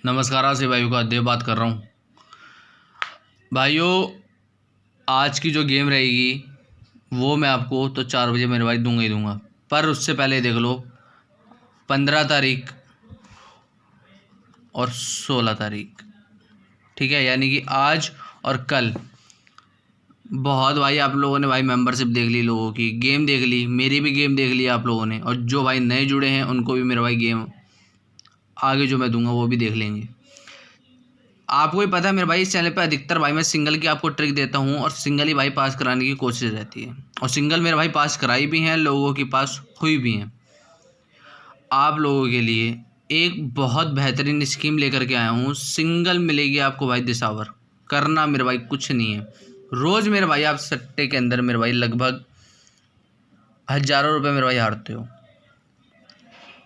नमस्कार से भाइयों का देव बात कर रहा हूँ। भाइयों, आज की जो गेम रहेगी वो मैं आपको तो 4 बजे मेरे भाई दूंगा ही दूंगा, पर उससे पहले देख लो 15 तारीख और 16 तारीख, ठीक है, यानी कि आज और कल। बहुत भाई आप लोगों ने भाई मेंबरशिप देख ली, लोगों की गेम देख ली, मेरी भी गेम देख ली आप लोगों ने, और जो भाई नए जुड़े हैं उनको भी मेरा भाई गेम आगे जो मैं दूंगा वो भी देख लेंगे। आपको ही पता है मेरे भाई, इस चैनल पे अधिकतर भाई मैं सिंगल की आपको ट्रिक देता हूँ और सिंगल ही भाई पास कराने की कोशिश रहती है, और सिंगल मेरे भाई पास कराई भी हैं, लोगों की पास हुई भी हैं। आप लोगों के लिए एक बहुत बेहतरीन स्कीम लेकर के आया हूँ। सिंगल मिलेगी आपको भाई दिसावर, करना मेरे भाई कुछ नहीं है। रोज़ मेरे भाई आप सट्टे के अंदर मेरे भाई लगभग हज़ारों रुपये मेरे भाई हारते हो।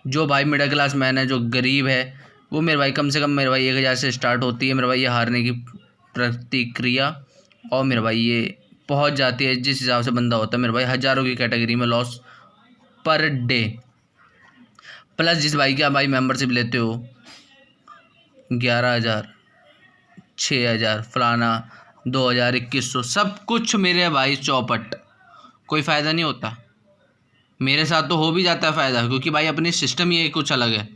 जो भाई मिडिल क्लास मैन है, जो गरीब है, वो मेरे भाई कम से कम मेरे भाई 1000 से स्टार्ट होती है मेरे भाई ये हारने की प्रतिक्रिया, और मेरे भाई ये पहुंच जाती है जिस हिसाब से बंदा होता है मेरे भाई हज़ारों की कैटेगरी में लॉस पर डे। प्लस जिस भाई की आप भाई मेंबरशिप लेते हो 11,000, 6,000 फलाना, 2,000, 2,100, सब कुछ मेरे भाई चौपट, कोई फ़ायदा नहीं होता। मेरे साथ तो हो भी जाता है फ़ायदा, क्योंकि भाई अपनी सिस्टम ही कुछ अलग है,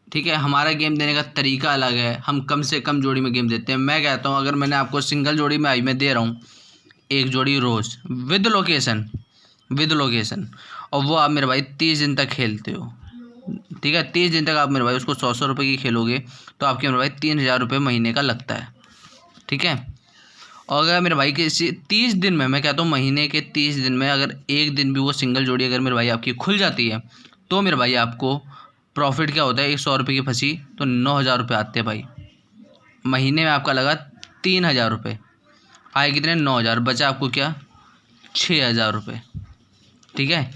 ठीक है। हमारा गेम देने का तरीका अलग है, हम कम से कम जोड़ी में गेम देते हैं। मैं कहता हूँ अगर मैंने आपको सिंगल जोड़ी में आई मैं दे रहा हूँ एक जोड़ी रोज़ विद लोकेशन, और वो आप मेरे भाई 30 दिन तक खेलते हो, ठीक है। 30 दिन तक आप मेरे भाई उसको 100 रुपये की खेलोगे तो आपके मेरे भाई 3,000 रुपये महीने का लगता है, ठीक है। और अगर मेरे भाई किसी 30 दिन में, मैं कहता हूँ महीने के 30 दिन में अगर एक दिन भी वो सिंगल जोड़ी अगर मेरे भाई आपकी खुल जाती है तो मेरे भाई आपको प्रॉफिट क्या होता है, 100 रुपये की फंसी तो 9,000 रुपये आते हैं भाई। महीने में आपका लगा 3,000 रुपये, आए कितने 9,000, बचा आपको क्या 6,000 रुपये, ठीक है।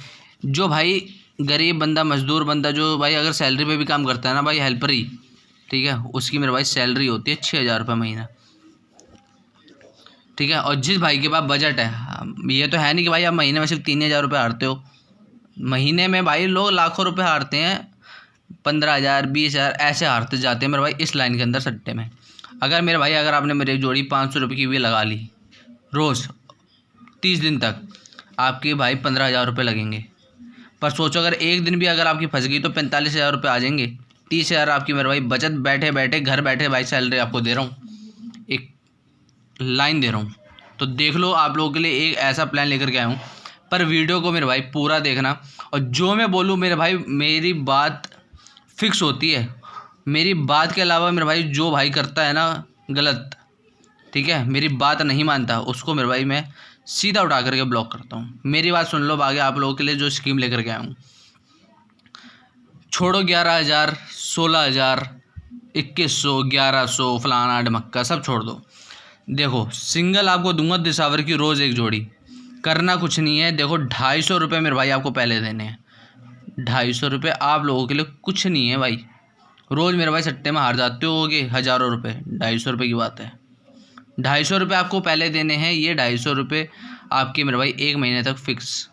जो भाई गरीब बंदा, मजदूर बंदा, जो भाई अगर सैलरी पे भी काम करता है ना भाई, हेल्पर ही, ठीक है, उसकी मेरे भाई सैलरी होती है 6,000 रुपये महीना, ठीक है। और जिस भाई के पास बजट है, ये तो है नहीं कि भाई आप महीने में सिर्फ 3,000 रुपये हारते हो, महीने में भाई लोग लाखों रुपये हारते हैं, 15,000, 20,000 ऐसे हारते जाते हैं मेरे भाई इस लाइन के अंदर सट्टे में। अगर मेरे भाई अगर आपने मेरी जोड़ी 500 रुपये की भी लगा ली रोज़ 30 दिन तक, आपके भाई 15,000 रुपये लगेंगे। पर सोचो अगर एक दिन भी अगर आपकी फंस गई तो 45,000 रुपये आ जाएंगे। 30,000 आपकी मेरे भाई बचत, बैठे बैठे घर बैठे भाई सैलरी आपको दे रहा हूँ, एक लाइन दे रहा हूँ। तो देख लो, आप लोगों के लिए एक ऐसा प्लान लेकर के आया हूँ, पर वीडियो को मेरे भाई पूरा देखना, और जो मैं बोलूँ मेरे भाई मेरी बात फिक्स होती है। मेरी बात के अलावा मेरे भाई जो भाई करता है ना गलत, ठीक है, मेरी बात नहीं मानता, उसको मेरे भाई मैं सीधा उठा करके ब्लॉक करता हूँ। मेरी बात सुन लो, आगे आप लोगों के लिए जो स्कीम लेकर के आया हूँ, छोड़ो 11,000, 16,000, 2,100, 1,100 फलाना ढमक्का सब छोड़ दो। देखो सिंगल आपको दूंगा दिसावर की रोज़ एक जोड़ी, करना कुछ नहीं है। देखो 250 रुपये मेरे भाई आपको पहले देने हैं, 250 रुपये आप लोगों के लिए कुछ नहीं है भाई। रोज़ मेरे भाई सट्टे में हार जाते होगे हज़ारों रुपये, 250 रुपये की बात है। 250 रुपये आपको पहले देने हैं, ये 250 रुपये आपके मेरे भाई एक महीने तक फिक्स,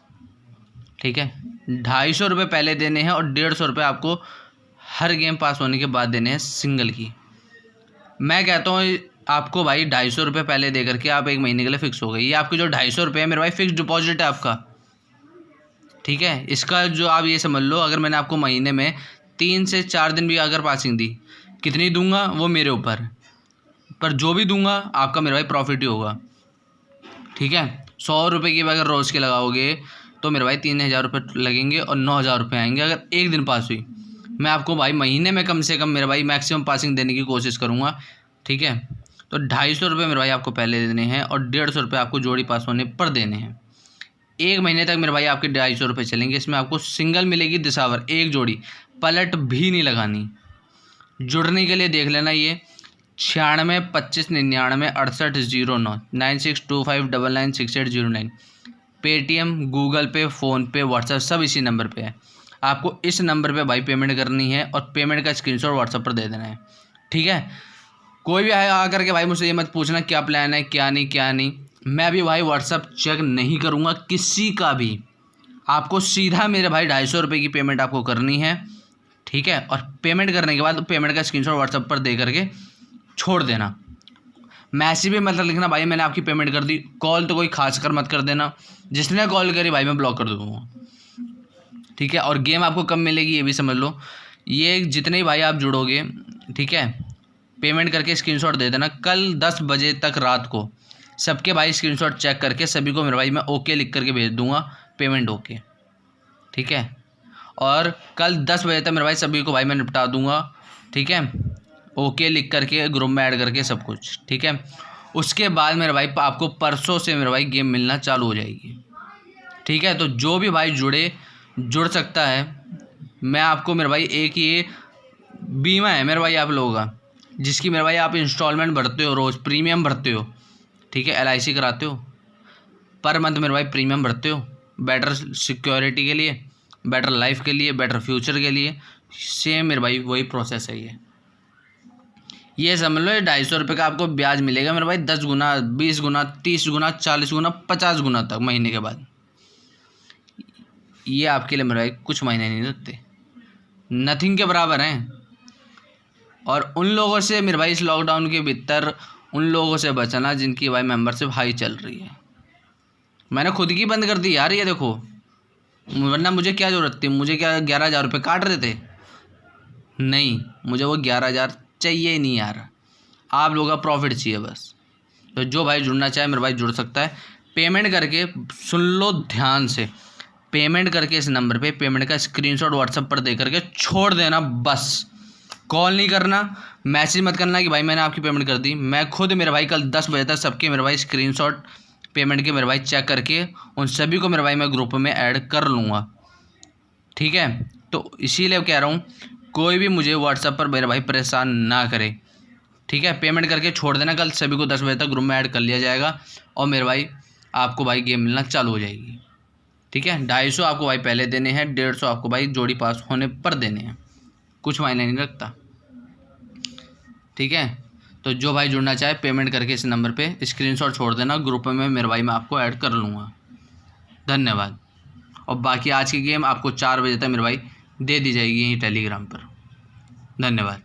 ठीक है। 250 रुपये पहले देने हैं, और 150 रुपये आपको हर गेम पास होने के बाद देने हैं सिंगल की। मैं कहता हूँ आपको भाई 250 रुपये पहले दे करके आप एक महीने के लिए फ़िक्स हो गई। ये आपके जो 250 रुपये है मेरे भाई फिक्स डिपॉजिट है आपका, ठीक है। इसका जो आप ये समझ लो, अगर मैंने आपको महीने में 3 से 4 दिन भी अगर पासिंग दी, कितनी दूंगा वो मेरे ऊपर, पर जो भी दूंगा आपका मेरे भाई प्रॉफिट ही होगा, ठीक है। 100 रुपये की अगर रोज़ के लगाओगे तो मेरे भाई 3,000 रुपये लगेंगे और 9,000 रुपये आएंगे अगर एक दिन पास हुई। मैं आपको भाई महीने में कम से कम मेरे भाई मैक्सिमम पासिंग देने की कोशिश करूँगा, ठीक है। तो 250 रुपये मेरे भाई आपको पहले देने हैं, और 150 रुपये आपको जोड़ी पास होने पर देने हैं। एक महीने तक मेरे भाई आपके 250 रुपये चलेंगे। इसमें आपको सिंगल मिलेगी दिसावर एक जोड़ी, पलट भी नहीं लगानी। जुड़ने के लिए देख लेना, ये 96 25 99 68 09 9625996809, पेटीएम, गूगल पे, फ़ोनपे, व्हाट्सएप सब इसी नंबर पे है। आपको इस नंबर पे भाई पेमेंट करनी है, और पेमेंट का स्क्रीनशॉट व्हाट्सएप पर दे देना है, ठीक है। कोई भी आए आकर के भाई मुझसे ये मत पूछना क्या प्लान है, क्या नहीं। मैं भी भाई व्हाट्सएप चेक नहीं करूँगा किसी का भी। आपको सीधा मेरे भाई 250 रुपये की पेमेंट आपको करनी है, ठीक है। और पेमेंट करने के बाद पेमेंट का स्क्रीनशॉट व्हाट्सएप पर दे करके छोड़ देना। मैसेज भी मतलब लिखना भाई मैंने आपकी पेमेंट कर दी। कॉल तो कोई खास कर मत कर देना, जिसने कॉल करी भाई मैं ब्लॉक कर दूँगा, ठीक है। और गेम आपको कब मिलेगी ये भी समझ लो, ये जितने भाई आप जुड़ोगे, ठीक है, पेमेंट करके स्क्रीनशॉट दे देना। कल 10 बजे तक रात को सबके भाई स्क्रीनशॉट चेक करके सभी को मेरे भाई मैं ओके लिख करके भेज दूंगा, पेमेंट ओके, ठीक है। और कल 10 बजे तक मेरे भाई सभी को भाई मैं निपटा दूंगा, ठीक है, ओके लिख करके ग्रुप में ऐड करके सब कुछ, ठीक है। उसके बाद मेरे भाई आपको परसों से मेरे भाई गेम मिलना चालू हो जाएगी, ठीक है। तो जो भी भाई जुड़ सकता है, मैं आपको मेरे भाई एक ये बीमा है मेरे भाई आप लोगों का, जिसकी मेरे भाई आप इंस्टॉलमेंट भरते हो, रोज़ प्रीमियम भरते हो, ठीक है, LIC कराते हो, पर मंथ मेरे भाई प्रीमियम भरते हो, बेटर सिक्योरिटी के लिए, बेटर लाइफ के लिए, बेटर फ्यूचर के लिए। सेम मेरे भाई वही प्रोसेस है ये समझ लो। ये 250 रुपये का आपको ब्याज मिलेगा मेरे भाई 10 गुना, 20 गुना, 30 गुना, 40 गुना, 50 गुना तक महीने के बाद। ये आपके लिए मेरे भाई कुछ महीने नहीं लगते, नथिंग के बराबर हैं। और उन लोगों से मेरे भाई इस लॉकडाउन के भीतर उन लोगों से बचना जिनकी भाई मेंबरशिप हाई चल रही है। मैंने खुद की बंद कर दी यार, ये देखो, वरना मुझे क्या ज़रूरत थी, मुझे क्या 11,000 रुपये काट रहे थे? नहीं, मुझे वो 11,000 चाहिए ही नहीं यार, आप लोगों का प्रॉफिट चाहिए बस। तो जो भाई जुड़ना चाहे मेरे भाई जुड़ सकता है। पेमेंट करके, सुन लो ध्यान से, पेमेंट करके इस नंबर पे पेमेंट का स्क्रीनशॉट व्हाट्सएप पर दे करके छोड़ देना बस। कॉल नहीं करना, मैसेज मत करना कि भाई मैंने आपकी पेमेंट कर दी। मैं खुद मेरे भाई कल 10 बजे तक सबके मेरे भाई स्क्रीनशॉट पेमेंट के मेरे भाई चेक करके उन सभी को मेरे भाई मैं ग्रुप में ऐड कर लूँगा, ठीक है। तो इसीलिए कह रहा हूँ कोई भी मुझे व्हाट्सएप पर मेरे भाई परेशान ना करे, ठीक है। पेमेंट करके छोड़ देना, कल सभी को 10 बजे तक ग्रुप में ऐड कर लिया जाएगा और मेरे भाई आपको भाई गेम मिलना चालू हो जाएगी, ठीक है। 250 आपको भाई पहले देने हैं, 150 आपको भाई जोड़ी पास होने पर देने हैं, कुछ मायने नहीं रखता, ठीक है। तो जो भाई जुड़ना चाहे पेमेंट करके इस नंबर पे स्क्रीनशॉट छोड़ देना, ग्रुप में मेरे भाई मैं आपको ऐड कर लूँगा। धन्यवाद। और बाकी आज की गेम आपको 4 बजे तक मेरे भाई दे दी जाएगी यहीं टेलीग्राम पर। धन्यवाद।